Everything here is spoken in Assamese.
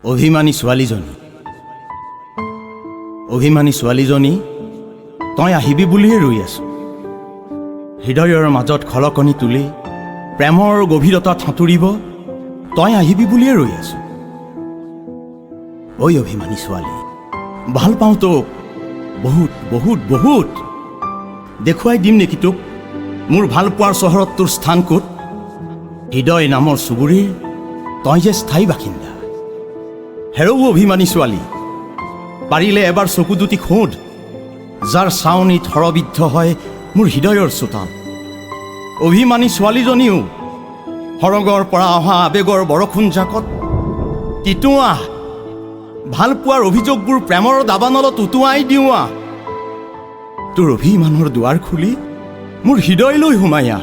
অভিমানী ছোৱালীজনী অভিমানী ছোৱালীজনী তই আহিবি বুলিয়ে ৰৈ আছো হৃদয়ৰ মাজত খলকনি তুলি প্ৰেমৰ গভীৰতা ঠাতুৰিব তই আহিবি বুলিয়ে ৰৈ আছো ঐ অভিমানী ছোৱালী ভাল পাওঁ তোক বহুত বহুত বহুত দেখুৱাই দিম নেকি তোক মোৰ ভাল পোৱাৰ চহৰত তোৰ স্থান ক'ত হৃদয় নামৰ চুবুৰীৰ তই যে স্থায়ী বাসিন্দা হেৰৌ অভিমানী ছোৱালী পাৰিলে এবাৰ চকু দুটি খোদ যাৰ চাউনিত হৰবিদ্ধ হয় মোৰ হৃদয়ৰ চোতাল অভিমানী ছোৱালীজনীও সৰগৰ পৰা অহা আবেগৰ বৰষুণ জাকত তিতুৱা ভাল পোৱাৰ অভিযোগবোৰ প্ৰেমৰ দাবানলত উটুৱাই দিওৱা তোৰ অভিমানৰ দুৱাৰ খুলি মোৰ হৃদয়লৈ সোমায়া